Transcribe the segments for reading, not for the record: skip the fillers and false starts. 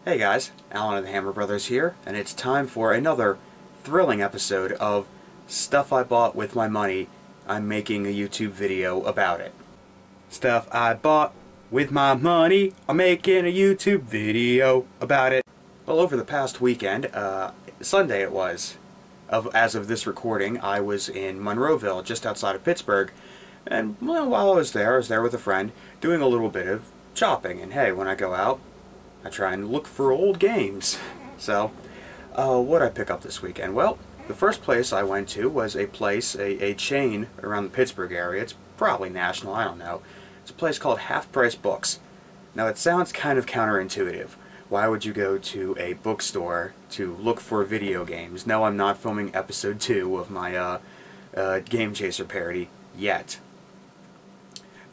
Hey guys, Alan of the Hammer Brothers here, and it's time for another thrilling episode of Stuff I Bought With My Money. I'm making a YouTube video about it. Stuff I bought with my money, I'm making a YouTube video about it. Well, over the past weekend, Sunday it was, as of this recording, I was in Monroeville, just outside of Pittsburgh, and well, while I was there with a friend, doing a little bit of shopping, and hey, when I go out, I try and look for old games. So, what'd I pick up this weekend? Well, the first place I went to was a chain around the Pittsburgh area. It's probably national, I don't know. It's a place called Half Price Books. Now, it sounds kind of counterintuitive. Why would you go to a bookstore to look for video games? No, I'm not filming episode 2 of my Game Chaser parody yet.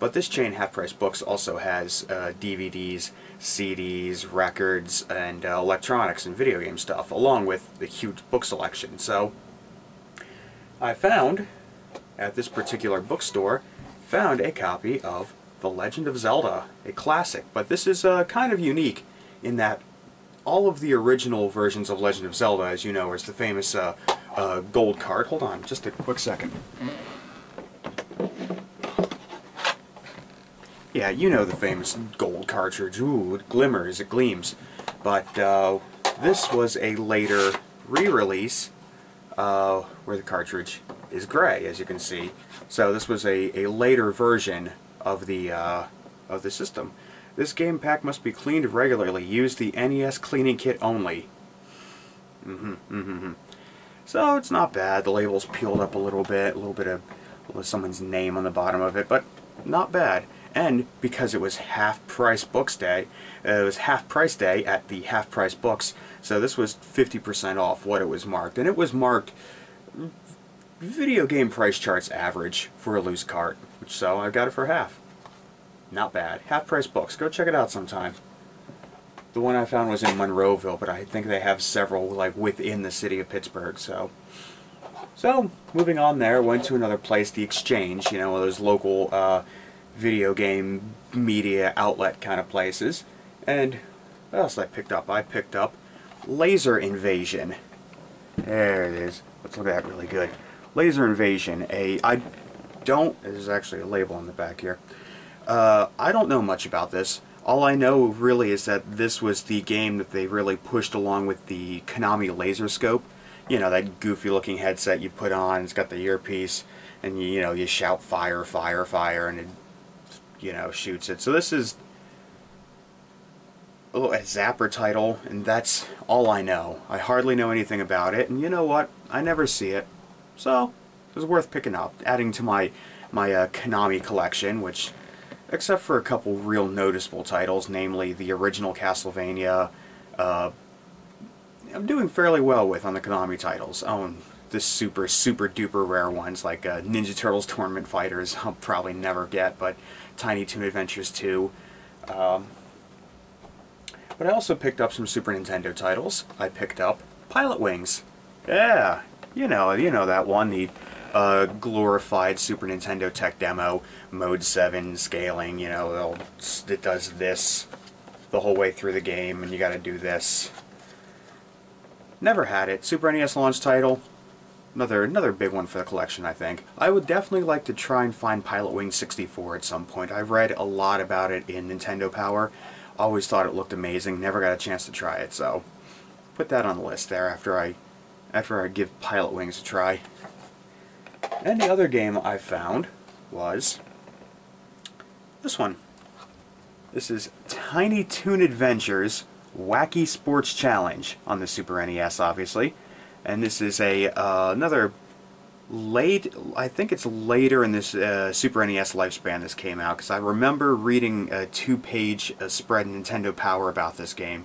But this chain, Half Price Books, also has DVDs, CDs, records, and electronics and video game stuff, along with the huge book selection. So, I found, at this particular bookstore, a copy of The Legend of Zelda, a classic. But this is kind of unique in that all of the original versions of Legend of Zelda, as you know, is the famous gold card. Hold on, just a quick second. Yeah, you know the famous gold cartridge. Ooh, it glimmers, it gleams. But this was a later re-release where the cartridge is gray, as you can see. So this was a later version of the system. This game pack must be cleaned regularly. Use the NES cleaning kit only. So it's not bad. The label's peeled up a little bit of someone's name on the bottom of it, but not bad. And because it was half price books day, it was half price day at the Half Price Books, so this was 50% off what it was marked. And it was marked video game price charts average for a loose cart, so I got it for half. Not bad. Half Price Books. Go check it out sometime. The one I found was in Monroeville, but I think they have several like within the city of Pittsburgh, so moving on there, went to another place, the Exchange, you know, one of those local video game media outlet kind of places. And what else did I pick up? I picked up Laser Invasion. There it is. Let's look at that really good. Laser Invasion. There's actually a label on the back here. I don't know much about this. All I know really is that this was the game that they really pushed along with the Konami Laser Scope. You know, that goofy looking headset you put on, it's got the earpiece, and you shout fire, fire, fire, and it shoots it. So this is a Zapper title, and that's all I know. I hardly know anything about it, and you know what? I never see it. So it was worth picking up, adding to my Konami collection, which, except for a couple real noticeable titles, namely the original Castlevania, I'm doing fairly well with on the Konami titles. The super duper rare ones like Ninja Turtles Tournament Fighters I'll probably never get, but Tiny Toon Adventures 2. But I also picked up some Super Nintendo titles. I picked up Pilotwings. Yeah, you know that one, the glorified Super Nintendo tech demo, Mode 7 scaling, it does this the whole way through the game, and you gotta do this. Never had it. Super NES launch title. Another big one for the collection, I think. I would definitely like to try and find Pilotwings 64 at some point. I've read a lot about it in Nintendo Power. Always thought it looked amazing. Never got a chance to try it, so put that on the list there after I give Pilotwings a try. And the other game I found was this one. This is Tiny Toon Adventures Wacky Sports Challenge on the Super NES, obviously. And this is another I think it's later in this Super NES lifespan this came out, because I remember reading a 2-page spread in Nintendo Power about this game,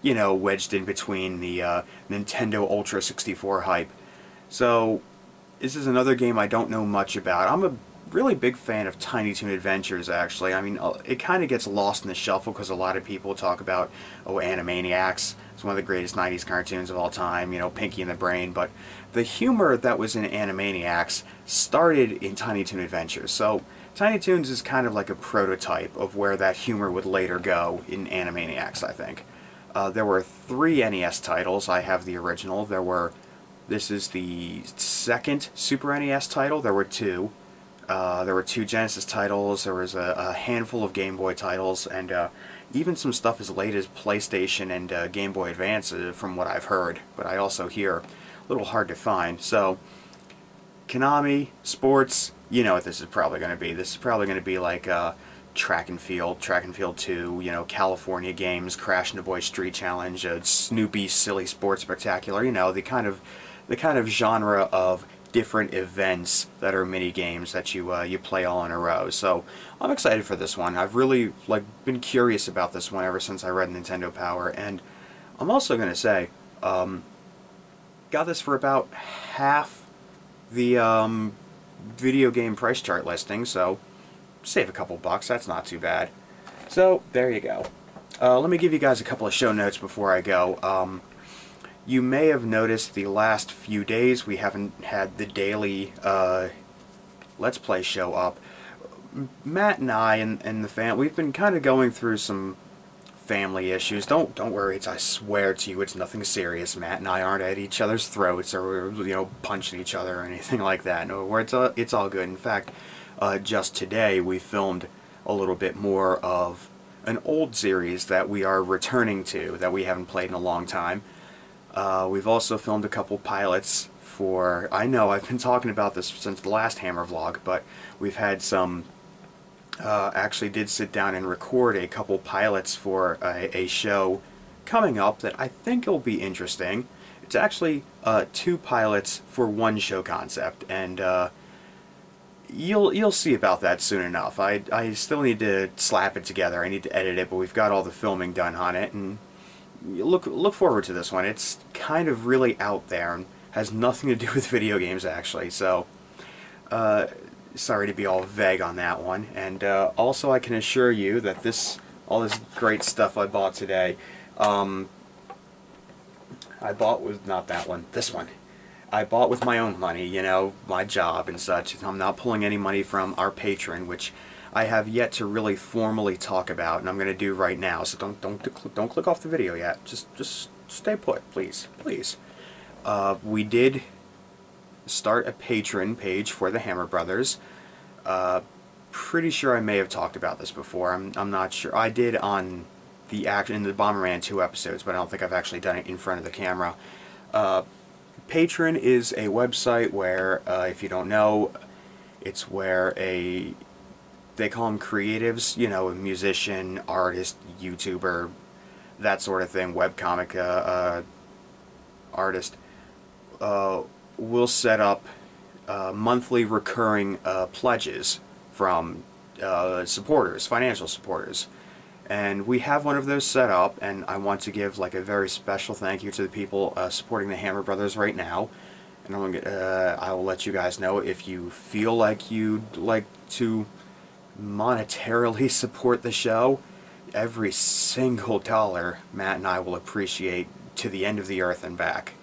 wedged in between the Nintendo Ultra 64 hype. So this is another game I don't know much about. I'm a really big fan of Tiny Toon Adventures, actually. I mean, it kind of gets lost in the shuffle because a lot of people talk about, Animaniacs. It's one of the greatest 90s cartoons of all time, Pinky and the Brain, but the humor that was in Animaniacs started in Tiny Toon Adventures. So Tiny Toons is kind of like a prototype of where that humor would later go in Animaniacs, I think. There were 3 NES titles. I have the original. This is the second Super NES title. There were 2. There were 2 Genesis titles. There was a handful of Game Boy titles, and even some stuff as late as PlayStation and Game Boy Advance, from what I've heard. But I also hear a little hard to find. So, Konami, sports, you know what this is probably going to be. This is probably going to be like Track and Field 2, you know, California Games, Crash and the Boy Street Challenge, Snoopy Silly Sports Spectacular, you know, the kind of genre of different events that are mini games that you play all in a row. So I'm excited for this one. I've really been curious about this one ever since I read Nintendo Power, and I'm also going to say, got this for about half the video game price chart listing, so save a couple bucks. That's not too bad. So there you go. Let me give you guys a couple of show notes before I go. You may have noticed the last few days we haven't had the daily Let's Play show up. Matt and I and the fam, we've been kind of going through some family issues. Don't worry, I swear to you, it's nothing serious. Matt and I aren't at each other's throats or, you know, punching each other or anything like that. No, it's all good. In fact, just today we filmed a little bit more of an old series that we are returning to that we haven't played in a long time. We've also filmed a couple pilots for, I know I've been talking about this since the last Hammer vlog, but we've had some, actually did sit down and record a couple pilots for a show coming up that I think will be interesting. It's actually 2 pilots for 1 show concept, and you'll see about that soon enough. I still need to slap it together. I need to edit it, but we've got all the filming done on it, and look forward to this one. It's kind of really out there and has nothing to do with video games, actually, so sorry to be all vague on that one. And also I can assure you that all this great stuff I bought today, I bought with, not that one, this one. I bought with my own money, you know, my job and such. I'm not pulling any money from our patron, which I have yet to really formally talk about, and I'm going to do right now. So don't click off the video yet. Just stay put, please. We did start a patron page for the Hammer Brothers. Pretty sure I may have talked about this before. I'm not sure. I did in the Bomberman 2 episodes, but I don't think I've actually done it in front of the camera. Patron is a website where, if you don't know, it's where they call them creatives, you know, a musician, artist, YouTuber, that sort of thing, webcomic artist, will set up monthly recurring pledges from supporters, financial supporters. And we have one of those set up, and I want to give like a very special thank you to the people supporting the Hammer Brothers right now. And I will let you guys know if you feel like you'd like to monetarily support the show. Every single dollar Matt and I will appreciate to the end of the earth and back.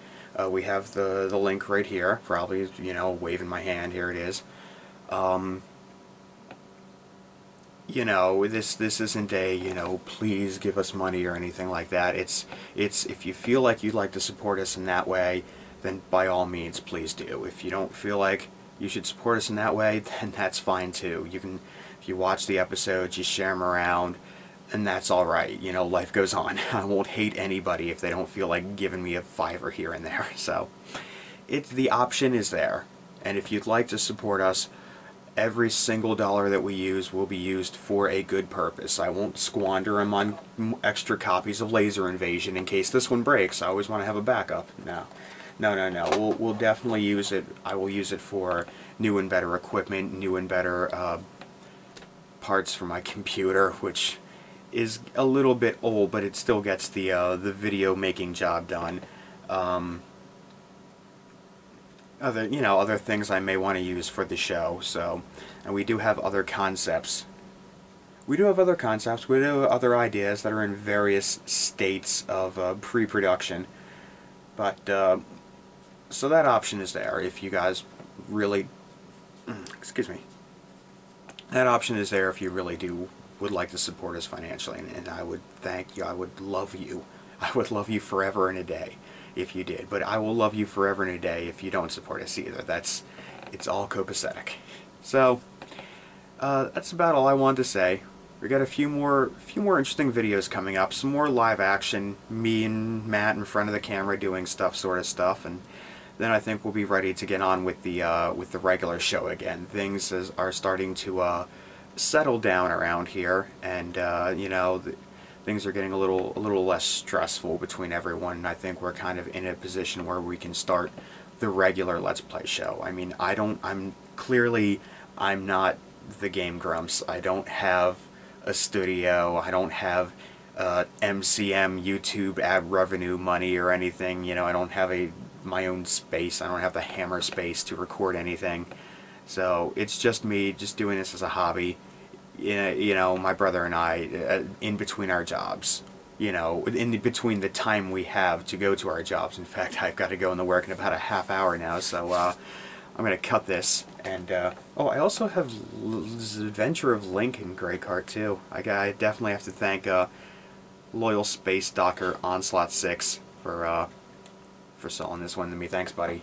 We have the link right here, probably, you know, waving my hand, here it is. You know, this isn't a, you know, please give us money or anything like that. It's if you feel like you'd like to support us in that way, then by all means please do. If you don't feel like you should support us in that way, then that's fine too. You can, if you watch the episodes, you share them around, and that's alright. You know, life goes on. I won't hate anybody if they don't feel like giving me a $5 here and there. So, the option is there. And if you'd like to support us, every single dollar that we use will be used for a good purpose. I won't squander them on extra copies of Laser Invasion in case this one breaks. I always want to have a backup. No. We'll definitely use it. I will use it for new and better equipment, new and better parts for my computer, which is a little bit old, but it still gets the video making job done. Other things I may want to use for the show. So, and we do have other concepts. We do have other other ideas that are in various states of pre-production. But so that option is there if you guys really, excuse me. That option is there if you really would like to support us financially, and I would thank you. I would love you. I would love you forever and a day if you did, but I will love you forever and a day if you don't support us either. It's all copacetic. So that's about all I wanted to say. We got a few more interesting videos coming up, some more live action, me and Matt in front of the camera doing sort of stuff, and then I think we'll be ready to get on with the regular show again. Things are starting to settle down around here, and you know, things are getting a little less stressful between everyone, and I think we're kind of in a position where we can start the regular Let's Play show. I mean, I'm not the Game Grumps. I don't have a studio. I don't have MCM YouTube ad revenue money or anything. You know, I don't have my own space. I don't have the hammer space to record anything. So it's just me just doing this as a hobby. You know, my brother and I, in between our jobs. You know, in between the time we have to go to our jobs. In fact, I've got to go into work in about a half hour now, so I'm going to cut this. And, oh, I also have Adventure of Link in Grey Cart, too. I definitely have to thank Loyal Space Docker Onslaught 6 for selling this one to me. Thanks, buddy.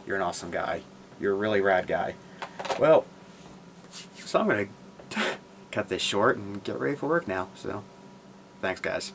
You're an awesome guy. You're a really rad guy. Well, so I'm going to cut this short and get ready for work now, so thanks, guys.